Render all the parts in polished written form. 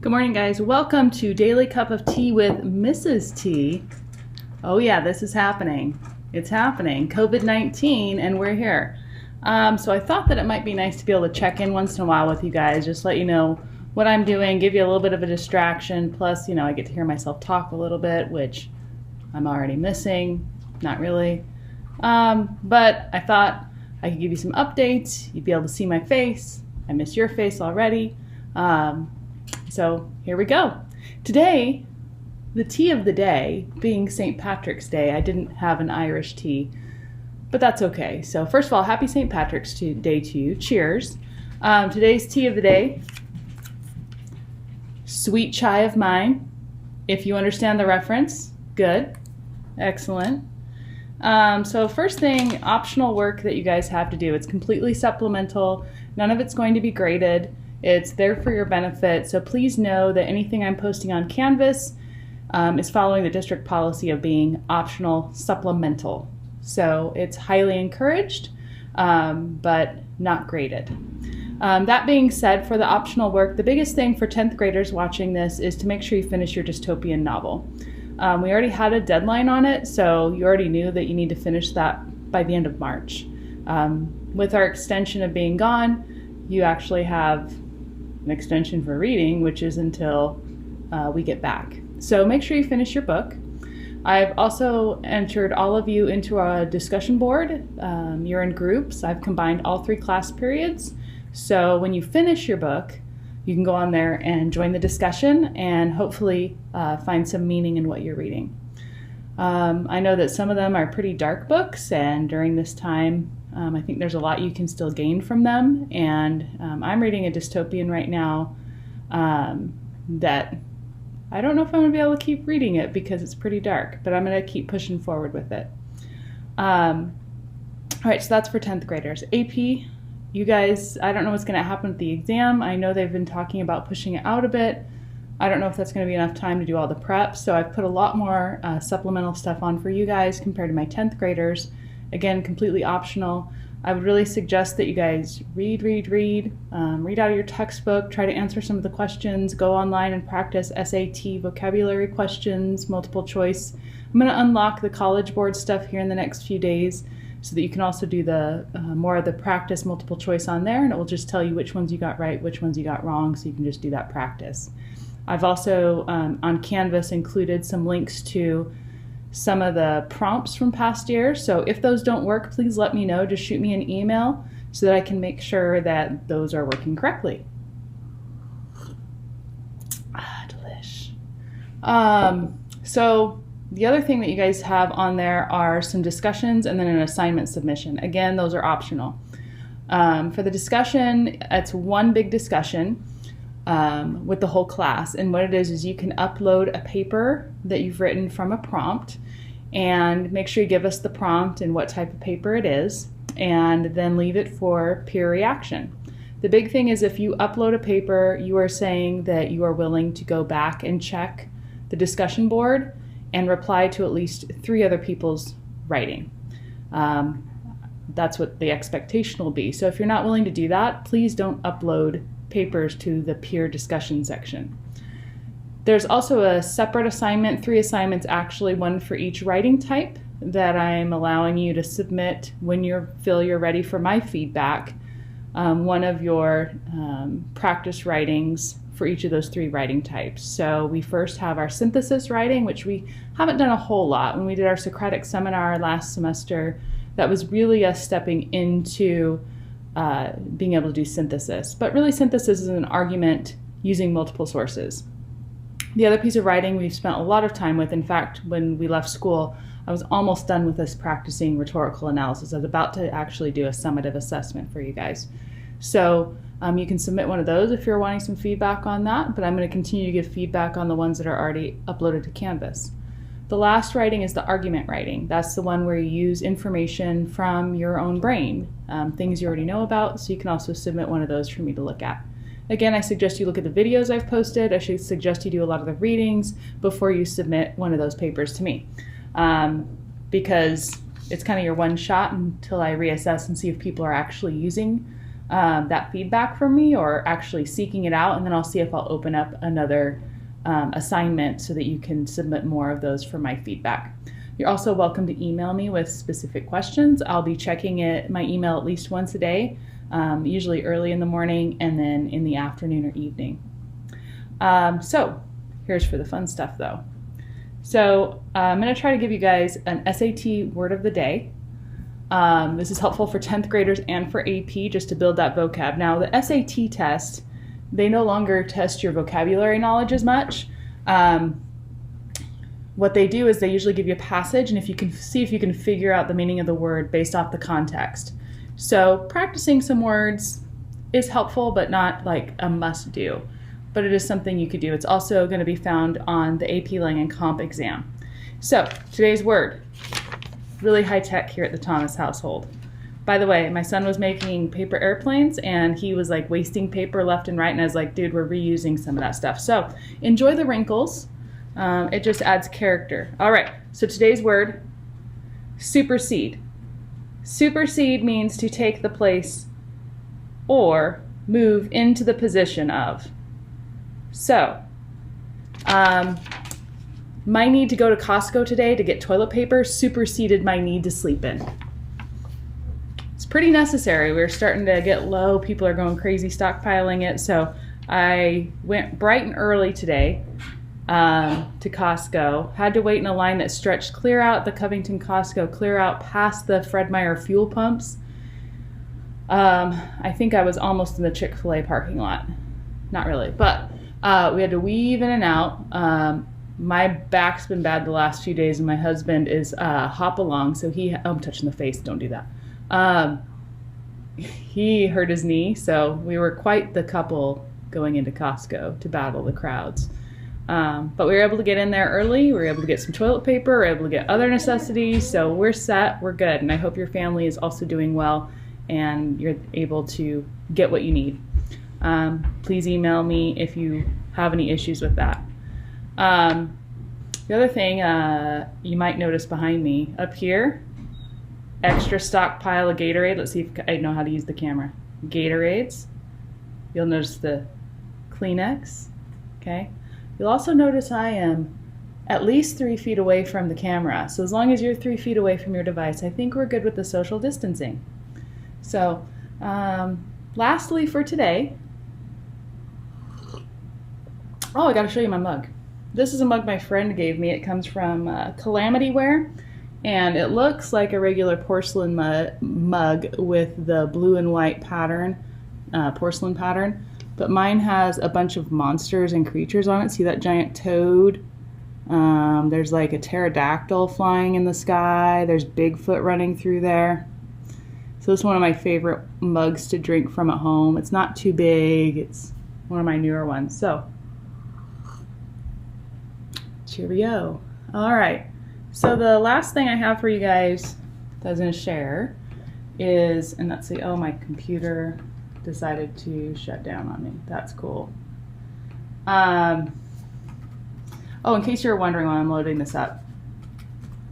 Good morning, guys. Welcome to Daily Cup of Tea with Mrs. T. Oh yeah, this is happening. It's happening. COVID-19, and we're here. So I thought that it might be nice to be able to check in once in a while with you guys, just let you know what I'm doing, give you a little bit of a distraction. Plus, I get to hear myself talk a little bit, which I'm already missing. Not really. But I thought I could give you some updates. You'd be able to see my face. I miss your face already. So here we go. Today, the tea of the day, being St. Patrick's Day, I didn't have an Irish tea, but that's okay. So first of all, happy St. Patrick's Day to you. Cheers. Today's tea of the day, Sweet Chai of Mine. If you understand the reference, good. Excellent. So first thing, optional work that you guys have to do. It's completely supplemental. None of it's going to be graded. It's there for your benefit. So please know that anything I'm posting on Canvas is following the district policy of being optional supplemental. So it's highly encouraged, but not graded. That being said, for the optional work, the biggest thing for 10th graders watching this is to make sure you finish your dystopian novel. We already had a deadline on it, so you already knew that you need to finish that by the end of March. With our extension of being gone, you actually have an extension for reading, which is until we get back. So make sure you finish your book. I've also entered all of you into a discussion board. You're in groups. I've combined all 3 class periods. So when you finish your book, you can go on there and join the discussion and hopefully find some meaning in what you're reading. I know that some of them are pretty dark books, and during this time, I think there's a lot you can still gain from them. And I'm reading a dystopian right now that I don't know if I'm going to be able to keep reading it because it's pretty dark, but I'm going to keep pushing forward with it. All right, so that's for 10th graders. AP, you guys, I don't know what's going to happen with the exam. I know they've been talking about pushing it out a bit. I don't know if that's going to be enough time to do all the prep, so I've put a lot more supplemental stuff on for you guys compared to my 10th graders. Again, completely optional. I would really suggest that you guys read out of your textbook, try to answer some of the questions, go online and practice SAT vocabulary questions, multiple choice. I'm going to unlock the College Board stuff here in the next few days so that you can also do the more of the practice multiple choice on there, and it will just tell you which ones you got right, which ones you got wrong, so you can just do that practice. I've also, on Canvas, included some links to some of the prompts from past years. So if those don't work, please let me know. Just shoot me an email so that I can make sure that those are working correctly. Delish. So the other thing that you guys have on there are some discussions and then an assignment submission. Again, those are optional. For the discussion, it's one big discussion with the whole class, and what it is you can upload a paper that you've written from a prompt, and make sure you give us the prompt and what type of paper it is, and then leave it for peer reaction. The big thing is if you upload a paper, you are saying that you are willing to go back and check the discussion board and reply to at least 3 other people's writing. That's what the expectation will be. So if you're not willing to do that, please don't upload papers to the peer discussion section. There's also a separate assignment, 3 assignments actually, one for each writing type, that I'm allowing you to submit when you feel you're ready for my feedback. One of your practice writings for each of those 3 writing types. So we first have our synthesis writing, which we haven't done a whole lot. When we did our Socratic seminar last semester, that was really us stepping into being able to do synthesis. But really, synthesis is an argument using multiple sources. The other piece of writing we've spent a lot of time with. In fact, when we left school, I was almost done with us practicing rhetorical analysis. I was about to actually do a summative assessment for you guys. So you can submit one of those if you're wanting some feedback on that, but I'm going to continue to give feedback on the ones that are already uploaded to Canvas. The last writing is the argument writing. That's the one where you use information from your own brain, things you already know about, so you can also submit one of those for me to look at. Again, I suggest you look at the videos I've posted. I should suggest you do a lot of the readings before you submit one of those papers to me, because it's kind of your one shot until I reassess and see if people are actually using that feedback from me or actually seeking it out, and then I'll see if I'll open up another assignment so that you can submit more of those for my feedback. You're also welcome to email me with specific questions. I'll be checking my email at least once a day, usually early in the morning and then in the afternoon or evening. So here's for the fun stuff though. So I'm going to try to give you guys an SAT word of the day. This is helpful for 10th graders and for AP just to build that vocab. Now the SAT test, they no longer test your vocabulary knowledge as much. What they do is they usually give you a passage, and if you can see if you can figure out the meaning of the word based off the context. So practicing some words is helpful, but not like a must do. But it is something you could do. It's also going to be found on the AP Lang and Comp exam. So today's word, really high tech here at the Thomas household. By the way, my son was making paper airplanes and he was like wasting paper left and right, and I was like, dude, we're reusing some of that stuff. So enjoy the wrinkles. It just adds character. All right, so today's word, supersede. Supersede means to take the place or move into the position of. So, my need to go to Costco today to get toilet paper superseded my need to sleep in. It's pretty necessary. We're starting to get low. People are going crazy stockpiling it. So I went bright and early today to Costco. Had to wait in a line that stretched clear out the Covington Costco, clear out past the Fred Meyer fuel pumps. I think I was almost in the Chick-fil-A parking lot. Not really, but we had to weave in and out. My back's been bad the last few days, and my husband is hop along, so I'm touching the face, don't do that. He hurt his knee, so we were quite the couple going into Costco to battle the crowds. But we were able to get in there early, we were able to get some toilet paper, we were able to get other necessities, so we're set, we're good, and I hope your family is also doing well and you're able to get what you need. Please email me if you have any issues with that. The other thing you might notice behind me, up here, extra stockpile of Gatorade. Let's see if I know how to use the camera. Gatorades. You'll notice the Kleenex. Okay. You'll also notice I am at least 3 feet away from the camera. So as long as you're 3 feet away from your device, I think we're good with the social distancing. So lastly for today, oh, I got to show you my mug. This is a mug my friend gave me. It comes from Calamity Ware, and it looks like a regular porcelain mug with the blue and white pattern, porcelain pattern, but mine has a bunch of monsters and creatures on it. See that giant toad? There's like a pterodactyl flying in the sky. There's Bigfoot running through there. So it's one of my favorite mugs to drink from at home. It's not too big. It's one of my newer ones. So cheerio. All right. So the last thing I have for you guys that I was going to share is, and let's see, oh, my computer decided to shut down on me. That's cool. Oh, in case you're wondering why I'm loading this up,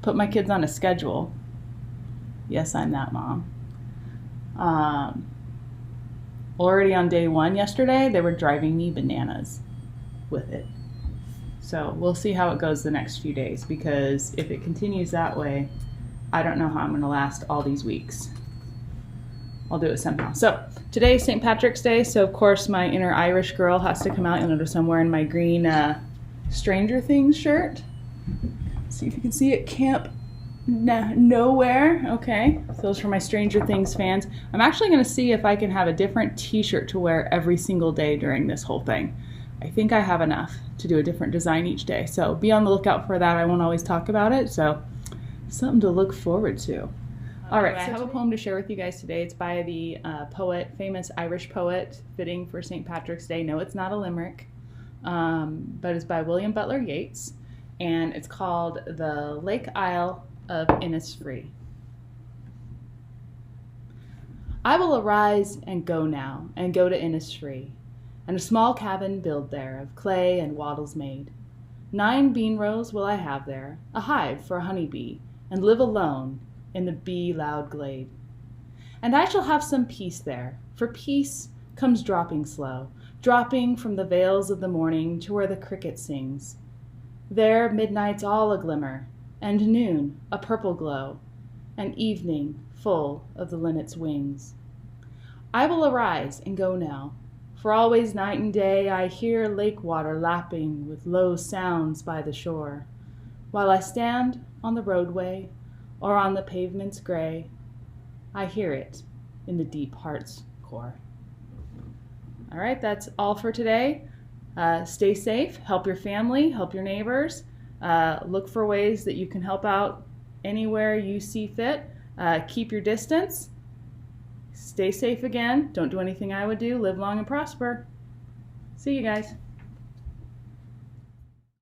put my kids on a schedule. Yes, I'm that mom. Already on day 1 yesterday, they were driving me bananas with it. So we'll see how it goes the next few days, because if it continues that way, I don't know how I'm going to last all these weeks. I'll do it somehow. So today is St. Patrick's Day, so of course my inner Irish girl has to come out. You'll notice I'm wearing my green Stranger Things shirt. See if you can see it. Camp Nowhere. Okay, so those for my Stranger Things fans. I'm actually going to see if I can have a different t-shirt to wear every single day during this whole thing. I think I have enough to do a different design each day, so be on the lookout for that. I won't always talk about it, so something to look forward to. All right, so I have a poem to share with you guys today. It's by the famous Irish poet, fitting for St. Patrick's Day. No, it's not a limerick, but it's by William Butler Yeats, and it's called The Lake Isle of Innisfree. I will arise and go now, and go to Innisfree, and a small cabin build there of clay and wattles made. 9 bean rows will I have there, a hive for a honey bee, and live alone in the bee loud glade. And I shall have some peace there, for peace comes dropping slow, dropping from the vales of the morning to where the cricket sings. There midnight's all a glimmer, and noon a purple glow, and evening full of the linnet's wings. I will arise and go now, for always night and day I hear lake water lapping with low sounds by the shore, while I stand on the roadway or on the pavements gray. I hear it in the deep heart's core. All right, that's all for today. Stay safe, help your family, help your neighbors. Look for ways that you can help out anywhere you see fit. Keep your distance. Stay safe again. Don't do anything I would do. Live long and prosper. See you guys.